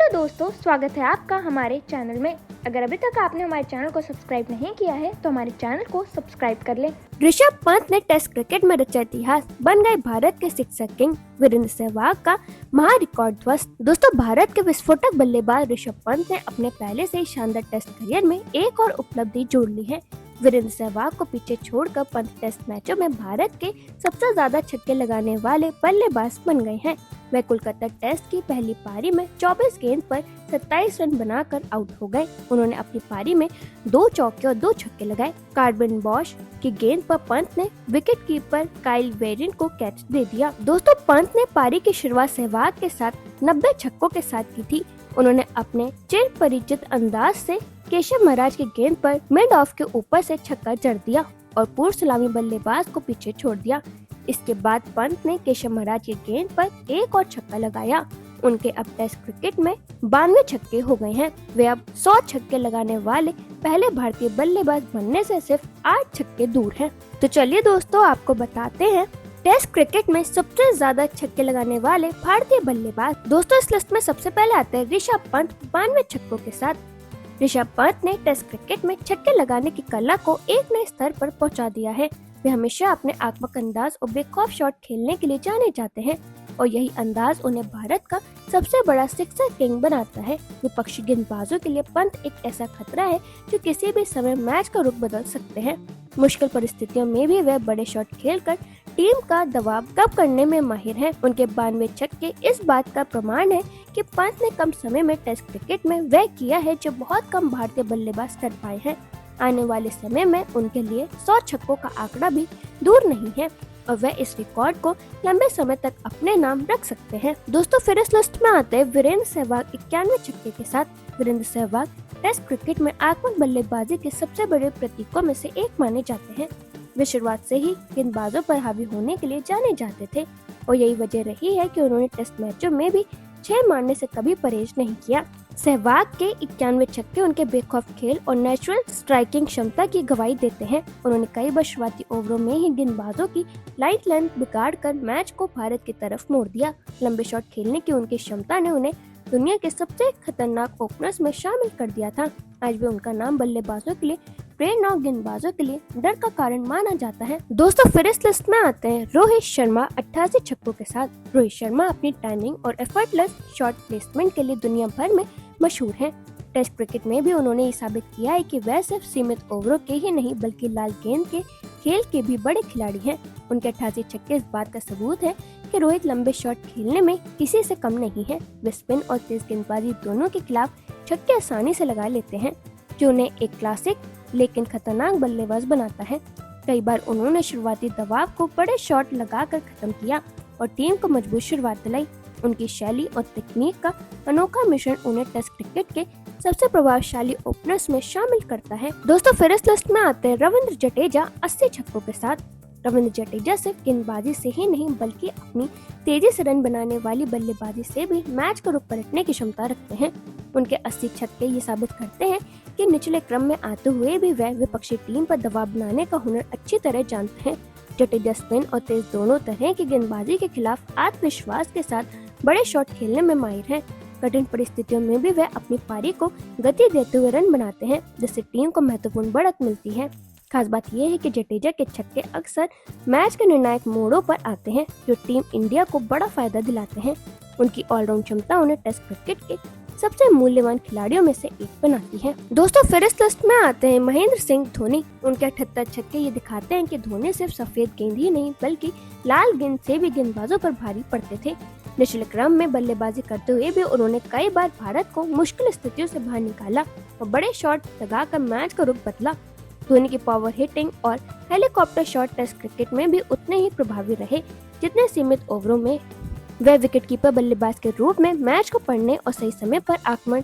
Hello दोस्तों, स्वागत है आपका हमारे चैनल में। अगर अभी तक आपने हमारे चैनल को सब्सक्राइब नहीं किया है तो हमारे चैनल को सब्सक्राइब कर लें। ऋषभ पंत ने टेस्ट क्रिकेट में रचा इतिहास, बन गए भारत के सिक्सर किंग। वीरेंद्र सहवाग का महा रिकॉर्ड ध्वस्त। दोस्तों, भारत के विस्फोटक बल्लेबाज ऋषभ पंत ने अपने पहले से ही शानदार टेस्ट करियर में एक और उपलब्धि जोड़ ली है। वीरेंद्र सहवाग को पीछे छोड़कर पंत टेस्ट मैचों में भारत के सबसे ज्यादा छक्के लगाने वाले बल्लेबाज बन गए हैं। वे कोलकाता टेस्ट की पहली पारी में 24 गेंद पर 27 रन बनाकर आउट हो गए। उन्होंने अपनी पारी में 2 चौके और 2 छक्के लगाए। कार्बन बॉश की गेंद पर पंत ने विकेट कीपर काइल वेरिन को कैच दे दिया। दोस्तों, पंत ने पारी की शुरुआत सहवाग के साथ 90 छक्कों के साथ की थी। उन्होंने अपने चिर परिचित अंदाज से केशव महाराज की गेंद पर मिड ऑफ के ऊपर से छक्का जड़ दिया और पूर्व सलामी बल्लेबाज को पीछे छोड़ दिया। इसके बाद पंत ने केशव महाराज की गेंद पर एक और छक्का लगाया। उनके अब टेस्ट क्रिकेट में 92 छक्के हो गए हैं। वे अब 100 छक्के लगाने वाले पहले भारतीय बल्लेबाज बनने से सिर्फ 8 छक्के दूर हैं। तो चलिए दोस्तों, आपको बताते हैं टेस्ट क्रिकेट में सबसे ज्यादा छक्के लगाने वाले भारतीय बल्लेबाज। दोस्तों, इस लिस्ट में सबसे पहले आते हैं ऋषभ पंत 92 छक्कों के साथ। ऋषभ पंत ने टेस्ट क्रिकेट में छक्के लगाने की कला को एक नए स्तर पर पहुंचा दिया है। वे हमेशा अपने आक्रामक अंदाज और बेखौफ शॉट खेलने के लिए जाने जाते हैं और यही अंदाज उन्हें भारत का सबसे बड़ा सिक्सर किंग बनाता है। विपक्षी गेंदबाजों के लिए पंत एक ऐसा खतरा है जो किसी भी समय मैच का रुख बदल सकते हैं। मुश्किल परिस्थितियों में भी वे बड़े शॉट खेलकर टीम का दबाव कम करने में माहिर हैं। उनके 92 छक्के इस बात का प्रमाण है कि पंत ने कम समय में टेस्ट क्रिकेट में वह किया है जो बहुत कम भारतीय बल्लेबाज कर पाए हैं। आने वाले समय में उनके लिए 100 छक्कों का आंकड़ा भी दूर नहीं है और वह इस रिकॉर्ड को लंबे समय तक अपने नाम रख सकते हैं। दोस्तों, फिर इस लिस्ट में आते हैं वीरेंद्र सहवाग 91 छक्के के साथ। वीरेंद्र सहवाग टेस्ट क्रिकेट में आक्रामक बल्लेबाजी के सबसे बड़े प्रतीकों में से एक माने जाते हैं। वे शुरुआत से ही गेंदबाजों पर हावी होने के लिए जाने जाते थे और यही वजह रही है कि उन्होंने टेस्ट मैचों में भी 6 मारने से कभी परहेज नहीं किया। सहवाग के 91 छक्के उनके बेखौफ खेल और नेचुरल स्ट्राइकिंग क्षमता की गवाही देते हैं। उन्होंने कई बार शुरुआती ओवरों में ही गेंदबाजों की लाइट लेंथ बिगाड़कर मैच को भारत की तरफ मोड़ दिया। लंबे शॉट खेलने की उनकी क्षमता ने उन्हें दुनिया के सबसे खतरनाक ओपनर्स में शामिल कर दिया था। आज भी उनका नाम बल्लेबाजों के लिए प्रेरणा और गेंदबाजों के लिए डर का कारण माना जाता है। दोस्तों, फिर इस लिस्ट में आते हैं रोहित शर्मा 88 छक्कों के साथ। रोहित शर्मा अपनी टाइमिंग और एफर्टलेस शॉट प्लेसमेंट के लिए दुनिया भर में मशहूर हैं। टेस्ट क्रिकेट में भी उन्होंने ये साबित किया है कि वह सिर्फ सीमित ओवरों के ही नहीं बल्कि लाल गेंद के खेल के भी बड़े खिलाड़ी हैं। उनके 88 छक्के इस बात का सबूत है कि रोहित लंबे शॉट खेलने में किसी से कम नहीं है। वे स्पिन और तेज गेंदबाजी दोनों के खिलाफ छक्के आसानी से लगा लेते हैं, जो उन्हें एक क्लासिक लेकिन खतरनाक बल्लेबाज बनाता है। कई बार उन्होंने शुरुआती दबाव को बड़े शॉट लगाकर खत्म किया और टीम को मजबूत शुरुआत दिलाई। उनकी शैली और तकनीक का अनोखा मिश्रण उन्हें टेस्ट क्रिकेट के सबसे प्रभावशाली ओपनर्स में शामिल करता है। दोस्तों, फिर इस लिस्ट में आते हैं रविंद्र जडेजा 80 छक्कों के साथ। रविंद्र जडेजा सिर्फ गेंदबाजी से ही नहीं बल्कि अपनी तेजी से रन बनाने वाली बल्लेबाजी से भी मैच को रुख पलटने की क्षमता रखते हैं। उनके 80 छक्के ये साबित करते हैं कि निचले क्रम में आते हुए भी वह विपक्षी टीम पर दबाव बनाने का हुनर अच्छी तरह जानते हैं। जडेजा स्पिन और तेज दोनों तरह की गेंदबाजी के खिलाफ आत्मविश्वास के साथ बड़े शॉट खेलने में माहिर हैं। कठिन परिस्थितियों में भी वह अपनी पारी को गति देते हुए रन बनाते हैं, जिससे टीम को महत्वपूर्ण बढ़त मिलती है। खास बात यह है कि जडेजा के छक्के अक्सर मैच के निर्णायक मोड़ों पर आते हैं, जो टीम इंडिया को बड़ा फायदा दिलाते हैं। उनकी ऑलराउंड क्षमता उन्हें टेस्ट क्रिकेट के सबसे मूल्यवान खिलाड़ियों में से एक बनाती है। दोस्तों, फिर इस लिस्ट में आते हैं महेंद्र सिंह धोनी। उनके 78 छक्के ये दिखाते हैं कि धोनी सिर्फ सफेद गेंद ही नहीं बल्कि लाल गेंद से भी गेंदबाजों पर भारी पड़ते थे। निचले क्रम में बल्लेबाजी करते हुए भी उन्होंने कई बार भारत को मुश्किल स्थितियों से बाहर निकाला और बड़े शॉट लगाकर मैच का रुख बदला। धोनी की पावर हिटिंग और हेलीकॉप्टर शॉट टेस्ट क्रिकेट में भी उतने ही प्रभावी रहे जितने सीमित ओवरों में। वह विकेटकीपर बल्लेबाज के रूप में मैच को पढ़ने और सही समय पर आक्रमण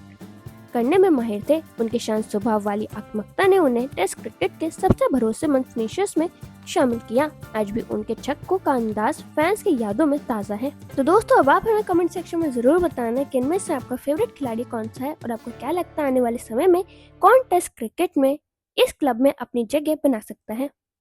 करने में माहिर थे। उनके शांत स्वभाव वाली आक्रामकता ने उन्हें टेस्ट क्रिकेट के सबसे भरोसेमंद फिनिशर्स में शामिल किया। आज भी उनके छक्कों का अंदाज फैंस की यादों में ताज़ा है। तो दोस्तों, अब आप हमें कमेंट सेक्शन में जरूर बताना कि इनमें से आपका फेवरेट खिलाड़ी कौन सा है और आपको क्या लगता है आने वाले समय में कौन टेस्ट क्रिकेट में इस क्लब में अपनी जगह बना सकता है।